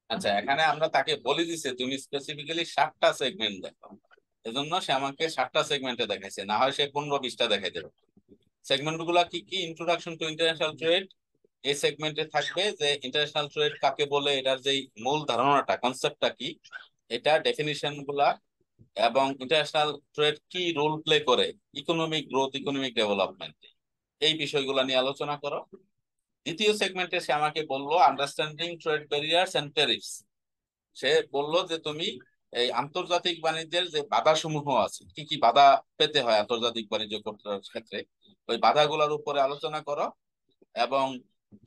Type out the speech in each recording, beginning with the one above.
আচ্ছা, এখানে আমরা তাকে বলে দিছে তুমি স্পেসিফিক্যালি 7টা সেগমেন্ট দেখো, এজন্য সে আমাকে 7টা সেগমেন্টে দেখাইছে, না হয় সে 15-20টা দেখাই দেবে। সেগমেন্ট গুলা কি কি? ইন্ট্রোডাকশন টু ইন্টারন্যাশনাল ট্রেড, এই সেগমেন্টে থাকবে যে ইন্টারন্যাশনাল ট্রেড কাকে বলে, এটার যেই মূল ধারণাটা, কনসেপ্টটা কি, এটা ডেফিনিশন গুলা, এবং ইন্টারন্যাশনাল ট্রেড কি রোল প্লে করে ইকোনমিক গ্রোথ, ইকোনমিক ডেভেলপমেন্ট, এই বিষয়গুলো নিয়ে আলোচনা করো। দ্বিতীয় সেগমেন্টে সে আমাকে বললো understanding trade barriers and tariffs. সে বলল যে তুমি এই আন্তর্জাতিক বাণিজ্যের যে বাধা সমূহ আছে, কি কি বাধা পেতে হয় আন্তর্জাতিক বাণিজ্য করার ক্ষেত্রে, ওই বাধাগুলোর উপরে আলোচনা করো। এবং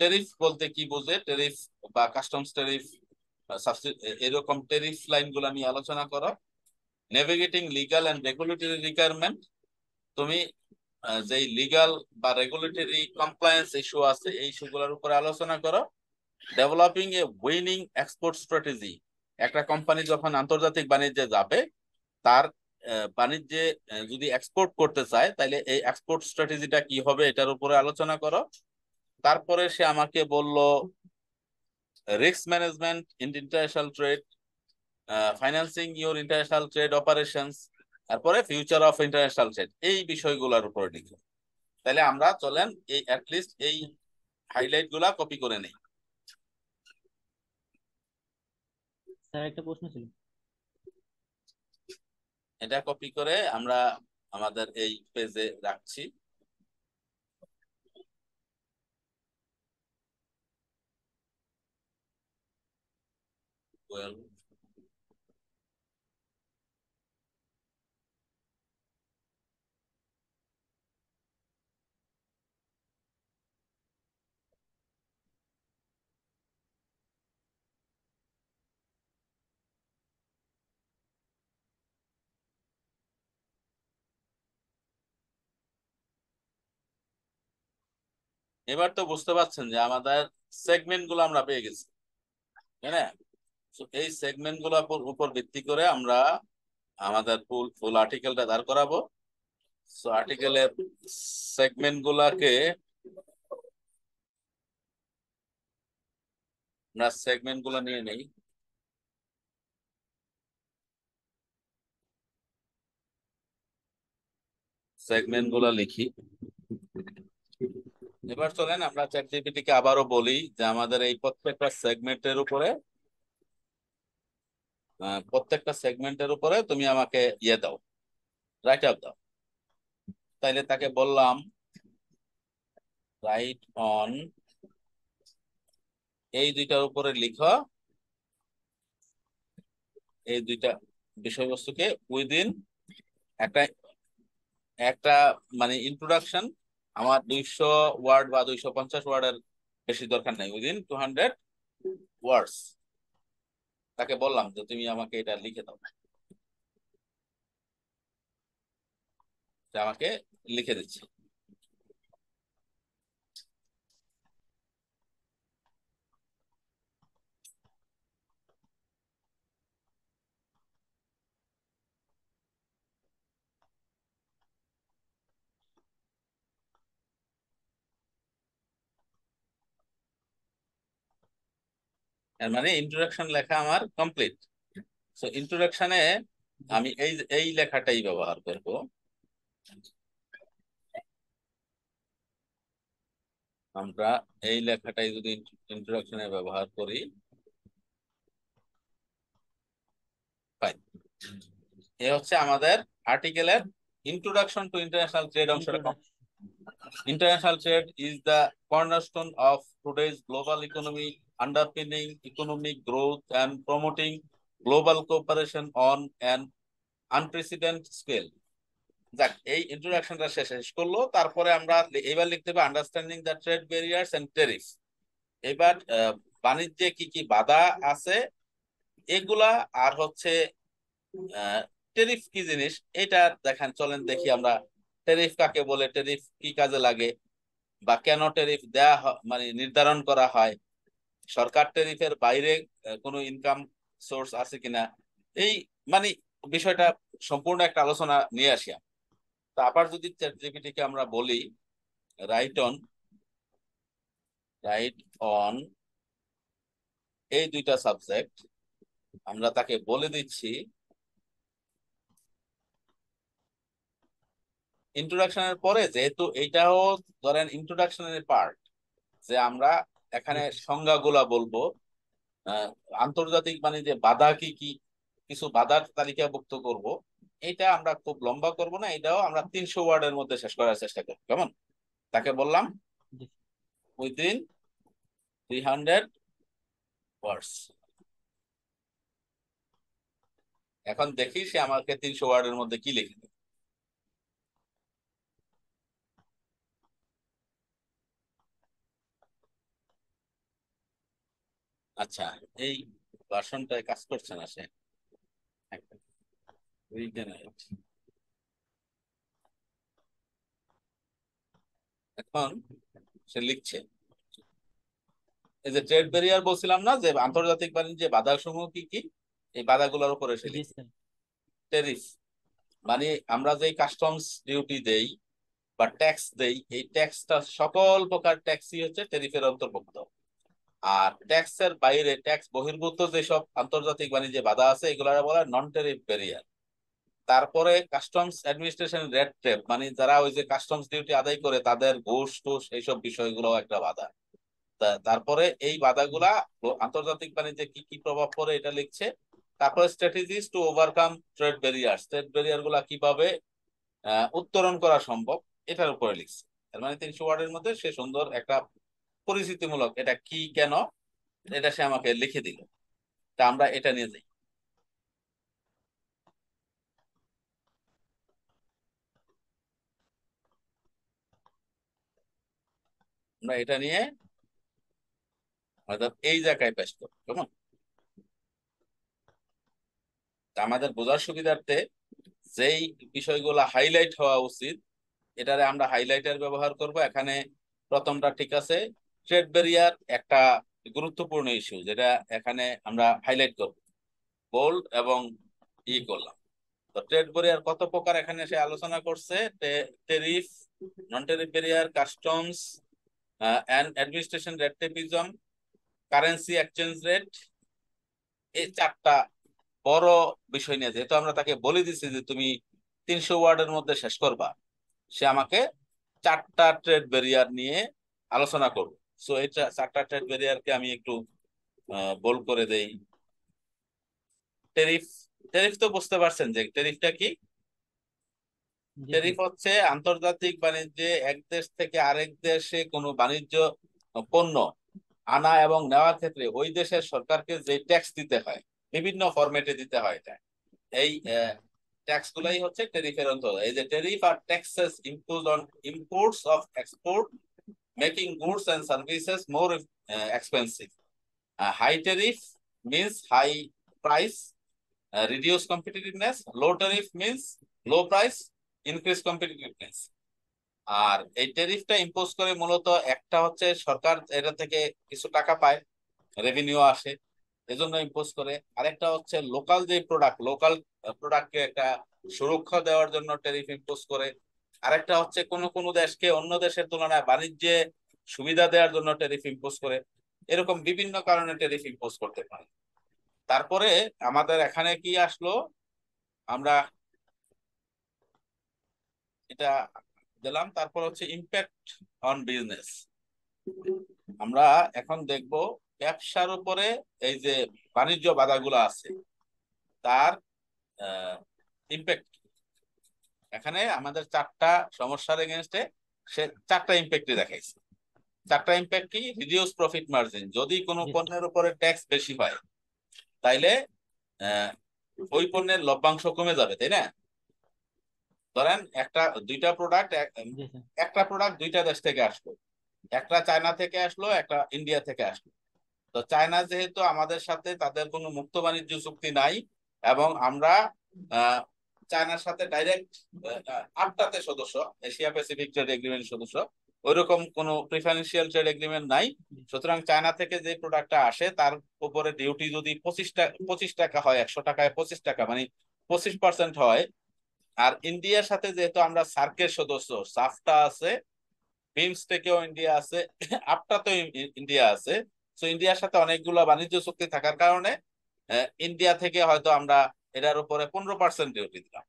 ট্যারিফ বলতে কি বোঝে, ট্যারিফ বা কাস্টমস ট্যারিফ, এরকম ট্যারিফ লাইন গুলা নিয়ে আলোচনা করো। Navigating legal and regulatory requirement, তুমি যেই লিগাল বা রেগুলেটরি কমপ্লায়েন্স ইস্যু আছে এই ইস্যুগুলোর উপরে আলোচনা করো। Developing a winning export strategy, একটা কোম্পানি যখন আন্তর্জাতিক বাণিজ্যে যাবে, তার বাণিজ্যে যদি এক্সপোর্ট করতে চায়, তাহলে এই এক্সপোর্ট স্ট্র্যাটেজিটা কি হবে, এটার উপরে আলোচনা করো। তারপরে সে আমাকে বলল risk management in international trade, financing your international trade operations, তারপরে ফিউচার অফ ইন্টারন্যাশনাল ট্রেড, এই বিষয়গুলোর উপরে লিখো। তাহলে আমরা চলেন এই অ্যাটলিস্ট এই হাইলাইট গুলা কপি করে নেই। স্যার একটা প্রশ্ন ছিল। এটা কপি করে আমরা আমাদের এই পেজে রাখছি। Well, এবার তো বুঝতে পারছেন যে আমাদের সেগমেন্ট গুলো আমরা পেয়ে গেছি, তাই না? তো এই সেগমেন্ট গুলোর উপর ভিত্তি করে আমরা আমাদের ফুল ফুল আর্টিকেলটা দাঁড় করাবো। সো আর্টিকেলের সেগমেন্ট গুলাকে আমরা সেগমেন্ট গুলো নিয়ে নেই। সেগমেন্ট গুলো লিখি। এবার চলেন আমরা চ্যাট জিপিটি কে আবারও বলি যে আমাদের এই প্রত্যেকটা সেগমেন্টের উপরে তুমি আমাকে ইয়ে দাও, রাইট আপ দাও। তাইলে তাকে বললাম রাইট অন এই দুইটার উপরে লিখো, এই দুইটা বিষয়বস্তুকে উইদিন একটা একটা মানে ইন্ট্রোডাকশন, আমার 200 ওয়ার্ড বা 250 ওয়ার্ডের বেশি দরকার নাই, উইদিন 200 ওয়ার্ডস। তাকে বললাম যে তুমি আমাকে এটা লিখে দাও, সে আমাকে লিখে দিচ্ছে। এর মানে ইন্ট্রোডাকশন লেখা আমার কমপ্লিট। সো ইন্ট্রোডাকশনে জি। আমি এই এই লেখাটাই ব্যবহার করব। আমরা এই লেখাটাই যদি ইন্ট্রোডাকশনে ব্যবহার করি, ফাইন। এ হচ্ছে আমাদের আর্টিকেলের ইন্ট্রোডাকশন টু ইন্টারন্যাশনাল ট্রেড অংশটা। Introduction. International trade is the cornerstone of today's global economy, underpinning economic growth and promoting global cooperation on an unprecedented scale. যাক, এই ইন্ট্রোডাকশনটা শেষ করলো, তারপরে আমরা এবার লিখতে হবে understanding the trade barriers and tariffs. এবার বাণিজ্যে কি কি বাধা আছে এগুলা, আর হচ্ছে ট্যারিফ কি জিনিস এটা দেখেন। চলেন দেখি আমরা ট্যারিফ কাকে বলে, ট্যারিফ কি কাজে লাগে, বা কেন ট্যারিফ দেয়া মানে নির্ধারণ করা হয়, সরকার ট্যারিফের বাইরে কোনো ইনকাম সোর্স আছে কিনা, এই মানে বিষয়টা সম্পূর্ণ একটা আলোচনা নিয়ে আসি। তা আবার যদি চ্যাট জিপিটি কে আমরা বলি রাইট অন রাইট অন এই দুইটা সাবজেক্ট আমরা তাকে বলে দিচ্ছি ইন্ট্রোডাকশনের পরে, যেহেতু এইটাও ধরেন ইন্ট্রোডাকশনের পার্ট, যে আমরা জি এখানে স্যার। সংজ্ঞাগুলা বলবো, আহ, আন্তর্জাতিক বাণিজ্যে বাধা কি কি, কিছু বাধার তালিকাভুক্ত করব। এটা আমরা খুব লম্বা করব না, এটাও আমরা 300 ওয়ার্ডের মধ্যে শেষ করার চেষ্টা করব, কেমন? তাকে বললাম জি উইদিন 300 ওয়ার্ডস। এখন দেখি সে আমাকে 300 ওয়ার্ডের মধ্যে কি লিখে দেয়। আচ্ছা, এই ভার্সনটায় কাজ করছে না সে। Regenerate। এখন সে লিখছে, এই যে ট্রেড ব্যারিয়ার বলছিলাম না, যে আন্তর্জাতিক বাণিজ্যে বাধা সমূহ কি কি, এই বাধাগুলোর উপরে সে জি লিখছে। স্যার। ট্যারিফ মানে আমরা যে কাস্টমস ডিউটি দেই বা ট্যাক্স দেই, এই ট্যাক্সটা সকল প্রকার ট্যাক্সই হচ্ছে ট্যারিফের অন্তর্ভুক্ত। আর ট্যাক্সের বাইরে ট্যাক্স বহির্ভূত যেসব আন্তর্জাতিক বাণিজ্যে বাধা আছে, এগুলো বলা হয় নন ট্যারিফ ব্যারিয়ার। তারপরে কাস্টমস অ্যাডমিনিস্ট্রেশন রেড টেপ, মানে যারা ওই যে কাস্টমস ডিউটি আদায় করে তাদের ঘুষ টুস এইসব বিষয়গুলো একটা বাধা। তারপরে এই বাধাগুলা আন্তর্জাতিক বাণিজ্যে কি কি প্রভাব পড়ে এটা লিখছে। তারপরে strategies to overcome trade barrier, trade barrier গুলা কিভাবে উত্তরণ করা সম্ভব, এটার উপরে লিখছে। তার মানে 300 ওয়ার্ডের মধ্যে সে সুন্দর একটা পরিচিতিমূলক এটা কি কেন এটা সে আমাকে লিখে দিল। তা আমরা এটা নিয়ে যাই, আমরা এটা নিয়ে অর্থাৎ এই জায়গায় পেশ করবো, কেমন? তা আমাদের বোঝার সুবিধার্থে যেই বিষয়গুলো হাইলাইট হওয়া উচিত, এটারে আমরা হাইলাইটার ব্যবহার করব এখানে। প্রথমটা ঠিক আছে, ট্রেড ব্যারিয়ার একটা গুরুত্বপূর্ণ ইস্যু, যেটা এখানে আমরা হাইলাইট করব, বোল্ড এবং ই জি স্যার। করলাম। তো ট্রেড ব্যারিয়ার কত প্রকার এখানে সে আলোচনা করছে। Tariff, non tariff barrier, customs and administration red tapism, currency exchange rate, এই চারটা বড় বিষয় নিয়ে, যেহেতু আমরা তাকে বলে দিছি যে তুমি 300 ওয়ার্ডের মধ্যে শেষ করবা, সে আমাকে চারটা ট্রেড ব্যারিয়ার নিয়ে আলোচনা করবে। সো এই চারটা ট্রেড ব্যারিয়ারকে আমি একটু বোল্ড করে দেই। টেরিফ, টেরিফ তো বুঝতে পারছেন যে টেরিফটা কি। জি ট্যারিফ স্যার। হচ্ছে আন্তর্জাতিক বাণিজ্যে এক দেশ থেকে আরেক দেশে কোনো বাণিজ্য পণ্য আনা এবং নেওয়ার ক্ষেত্রে ওই দেশের সরকারকে যে ট্যাক্স দিতে হয়, বিভিন্ন ফরম্যাটে দিতে হয় এটা। এই ট্যাক্স গুলাই হচ্ছে ট্যারিফের অন্তর্গত। এই যে ট্যারিফ আর taxes impose on imports of export, making goods and services more expensive. High tariff means high price, reduce competitiveness. Low tariff means low price, increase competitiveness. আর এই ট্যারিফটা ইম্পোজ করে মূলত একটা হচ্ছে সরকার এটা থেকে কিছু টাকা পায়, রেভিনিউ আসে, এজন্য ইম্পোজ করে। আরেকটা হচ্ছে লোকাল যে প্রোডাক্ট, লোকাল প্রোডাক্টকে একটা সুরক্ষা দেওয়ার জন্য ট্যারিফ ইম্পোজ করে। আরেকটা হচ্ছে কোনো কোনো দেশকে অন্য দেশের তুলনায় বাণিজ্যে সুবিধা দেওয়ার জন্য ট্যারিফ ইম্পোজ করে। এরকম বিভিন্ন কারণে ট্যারিফ ইম্পোজ করতে পারে। তারপরে আমাদের এখানে কি আসলো, আমরা এটা দিলাম। তারপর হচ্ছে ইম্প্যাক্ট অন বিজনেস। আমরা এখন দেখব ব্যবসার উপরে এই যে বাণিজ্য বাধাগুলো আছে তার ইম্প্যাক্ট। এখানে আমাদের চারটা সমস্যার এগেনস্টে সে চারটা ইম্প্যাক্টই দেখাইছে। চারটা ইম্প্যাক্ট কি? রিডিউস প্রফিট মার্জিন, যদি কোনো জি স্যার। পণ্যের উপরে ট্যাক্স বেশি হয় তাইলে আহ, ওই পণ্যের লভ্যাংশ কমে যাবে, তাই না? ধরেন একটা দুইটা প্রোডাক্ট, জি স্যার। একটা প্রোডাক্ট দুইটা দেশ থেকে আসলো, একটা চায়না থেকে আসলো, একটা ইন্ডিয়া থেকে আসলো। তো চায়না যেহেতু আমাদের সাথে তাদের কোনো মুক্ত বাণিজ্য চুক্তি নাই, এবং আমরা আহ, চায়নার সাথে ডাইরেক্ট আটটাতে সদস্য, এশিয়া প্যাসিফিক ট্রেড এগ্রিমেন্ট সদস্য, ওইরকম কোনো প্রিফারেন্সিয়াল ট্রেড এগ্রিমেন্ট নাই। সুতরাং চায়না থেকে যে প্রোডাক্টটা আসে তার উপরে ডিউটি যদি 25 টাকা হয়, 100 টাকায় 25 টাকা, মানে 25% হয়। আর ইন্ডিয়ার সাথে যেহেতু আমরা সার্কের সদস্য, সাফটা আছে, বিমস্টেকেও ইন্ডিয়া আছে, আপটাতেও ইন্ডিয়া আছে, তো ইন্ডিয়ার সাথে অনেকগুলো বাণিজ্য চুক্তি থাকার কারণে ইন্ডিয়া থেকে হয়তো আমরা এটার উপরে 15% ডিউটি দিলাম।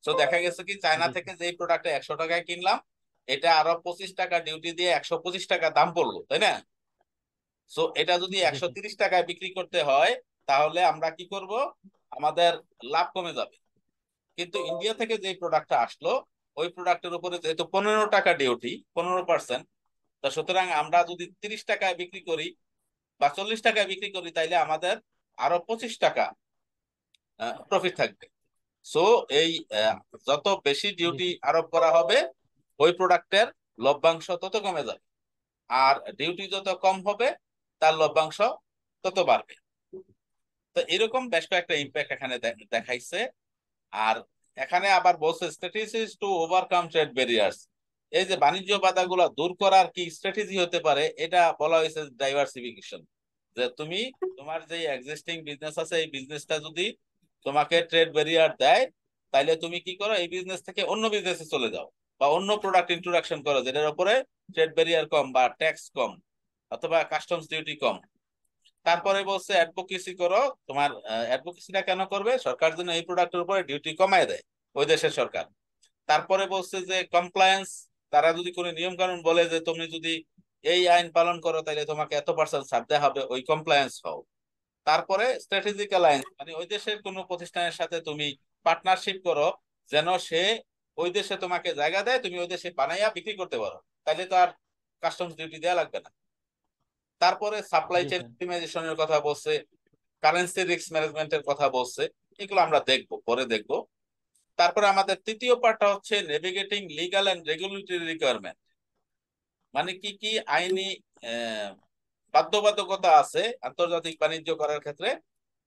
তো দেখা গেছে কি চায়না জি থেকে যেই প্রোডাক্ট 100 টাকায় কিনলাম, এটা আরো 25 টাকা ডিউটি দিয়ে 125 টাকা দাম পড়লো, তাই না? সো এটা যদি জি 130 টাকায় বিক্রি করতে হয়, তাহলে আমরা কি করব, আমাদের লাভ কমে যাবে। কিন্তু ইন্ডিয়া থেকে যে প্রোডাক্টটা আসলো, ওই প্রোডাক্টের উপরে যেহেতু 15 টাকা ডিউটি, 15%, তা সুতরাং আমরা যদি 30 টাকায় বিক্রি করি বা 40 টাকায় বিক্রি করি, তাইলে আমাদের আরো 25 টাকা প্রফিট থাকবে। সো এই আহ, যত বেশি জি ডিউটি আরোপ করা হবে, ওই প্রোডাক্টের লভ্যাংশ তত কমে যাবে, আর ডিউটি যত কম হবে তার লভ্যাংশ তত বাড়বে। তো এরকম বেশ কয়েকটা ইম্প্যাক্ট এখানে দেখাইছে। আর এখানে আবার বলছে strategies to overcome trade barriers. এই যে বাণিজ্য বাধাগুলো দূর করার কি স্ট্র্যাটেজি হতে পারে, এটা বলা হয়েছে ডাইভার্সিফিকেশন। যে তুমি তোমার যে এক্সিস্টিং বিজনেস আছে, এই বিজনেসটা যদি তোমাকে ট্রেড ব্যারিয়ার দেয়, তাইলে তুমি কি করো, এই বিজনেস থেকে অন্য বিজনেসে চলে যাও, বা অন্য প্রোডাক্ট ইন্ট্রোডাকশন করো যেটার উপরে ট্রেড ব্যারিয়ার কম বা ট্যাক্স কম অথবা কাস্টমস ডিউটি কম। তারপরে বলছে অ্যাডভোকেসি করো। তোমার অ্যাডভোকেসিটা কেন করবে, সরকার যেন এই প্রোডাক্টের উপরে ডিউটি কমায় দেয়, ওই দেশের সরকার। তারপরে বলছে যে কমপ্লায়েন্স, তারা যদি কোনো নিয়ম কানুন বলে যে তুমি যদি এই আইন পালন করো তাহলে তোমাকে এত% ছাড় দেওয়া হবে, ওই কমপ্লায়েন্স হও। তারপরে স্ট্র্যাটেজিক অ্যালায়েন্স, মানে ওই দেশের কোনো প্রতিষ্ঠানের সাথে তুমি পার্টনারশিপ করো, যেন সে ওই দেশে তোমাকে জায়গা দেয়, তুমি ওই দেশে বানাইয়া বিক্রি করতে পারো, তাহলে তো আর কাস্টমস ডিউটি দেওয়া লাগবে না। তারপরে সাপ্লাই জি চেইন স্যার। অপটিমাইজেশনের কথা বলছে, কারেন্সি রিস্ক ম্যানেজমেন্টের কথা বলছে। এগুলো আমরা দেখবো, পরে দেখবো। তারপরে আমাদের তৃতীয় পার্টটা হচ্ছে navigating legal and regulatory requirement, মানে কি কি আইনি আহ, বাধ্যবাধকতা আছে আন্তর্জাতিক বাণিজ্য করার ক্ষেত্রে,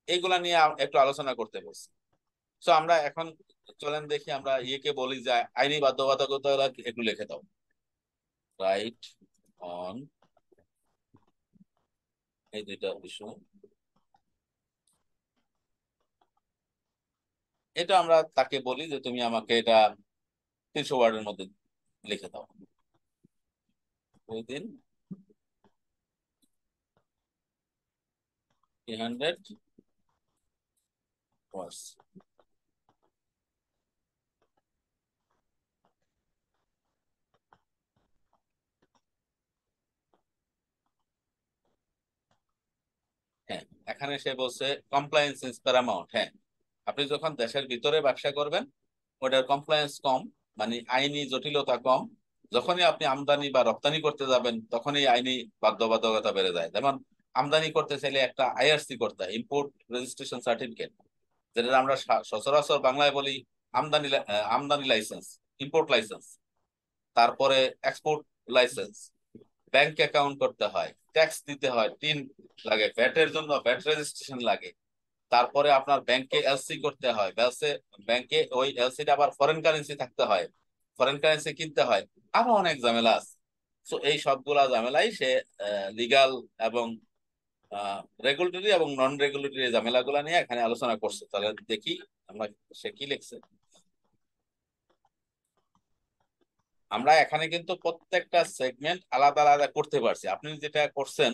এইগুলা নিয়ে একটু আলোচনা করতে বলছি। তো আমরা এখন চলেন দেখি, আমরা ইয়েকে বলি যে আইনি বাধ্যবাধকতা একটু লিখে দাও। রাইট অন, এই দুইটা বিষয়, এটা আমরা তাকে বলি যে তুমি আমাকে এটা 300 ওয়ার্ডের মধ্যে লিখে দাও। উইদিন 300 ওয়ার্ডস। হ্যাঁ, এখানে সে বলছে কমপ্লায়েন্স ইজ প্যারামাউন্ট। হ্যাঁ, আপনি যখন দেশের ভিতরে ব্যবসা করবেন, ওটার কমপ্লায়েন্স কম, মানে আইনি জটিলতা কম। যখনই আপনি আমদানি বা রপ্তানি করতে যাবেন, তখনই আইনি বাধ্যবাধকতা বেড়ে যায়। যেমন আমদানি করতে চাইলে একটা আইআরসি করতে হয়, ইম্পোর্ট রেজিস্ট্রেশন সার্টিফিকেট, যেটা আমরা সচরাচর বাংলায় বলি আমদানি লাইসেন্স, ইম্পোর্ট লাইসেন্স। তারপরে এক্সপোর্ট লাইসেন্স, ব্যাংক অ্যাকাউন্ট করতে হয়, ট্যাক্স দিতে হয়, টিন লাগে, ভ্যাটের জন্য ভ্যাট রেজিস্ট্রেশন লাগে। তারপরে আপনার ব্যাংকে এলসি করতে হয়, ব্যাংকে ওই এলসিটা আবার ফরেন কারেন্সি থাকতে হয়, ফরেন কারেন্সি কিনতে হয়, আরো অনেক ঝামেলা আছে। তো এই সবগুলা ঝামেলাই সে লিগাল এবং রেগুলেটরি এবং নন রেগুলেটরি ঝামেলাগুলা নিয়ে এখানে আলোচনা করছে। তাহলে দেখি আমরা সে কি লিখছে। আমরা এখানে কিন্তু প্রত্যেকটা সেগমেন্ট আলাদা আলাদা করতে পারছি। আপনি যেটা করছেন,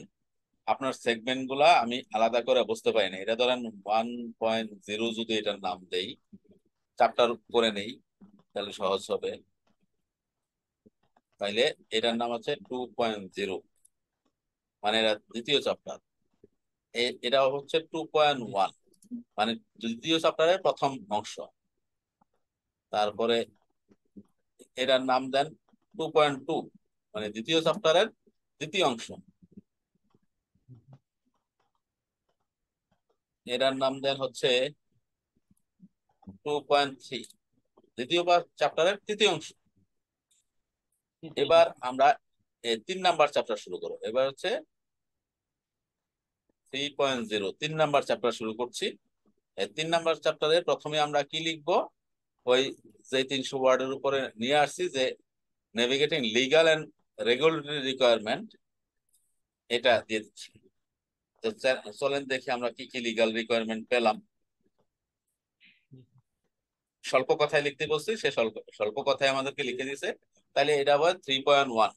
আপনার সেগমেন্ট গুলা আমি আলাদা করে বুঝতে পারি না। এটা ধরেন 1.0 যদি এটার নাম দেই, চ্যাপ্টার করে নেই, তাহলে সহজ হবে। তাইলে এটার নাম আছে 2.0, মানে এটা দ্বিতীয় চ্যাপ্টার। এটা হচ্ছে টু পয়েন্ট জি ওয়ান মানে দ্বিতীয় চ্যাপ্টারের প্রথম অংশ। তারপরে এটার নাম দেন 2.2, মানে দ্বিতীয় চ্যাপ্টারের দ্বিতীয় অংশ। এটার নাম দেন হচ্ছে 2.3, দ্বিতীয় চ্যাপ্টারের তৃতীয় অংশ। তৃতীয় এবার চ্যাপ্টার। আমরা 3 নাম্বার চ্যাপ্টার শুরু করবো। এবার হচ্ছে 3.0, 3 নাম্বার চ্যাপ্টার শুরু করছি। 3 নাম্বার চ্যাপ্টারে প্রথমে আমরা কি লিখবো, ওই যে 300 ওয়ার্ডের উপরে নিয়ে আসছি যে navigating legal and regulatory requirement, এটা দিয়ে দিচ্ছি। তো চলেন দেখি আমরা কি কি লিগাল রিকোয়ারমেন্ট পেলাম। স্বল্প কথায় লিখতে বলছি, সে স্বল্প স্বল্প কথায় আমাদেরকে লিখে দিছে। তাহলে এটা আবার 3.1,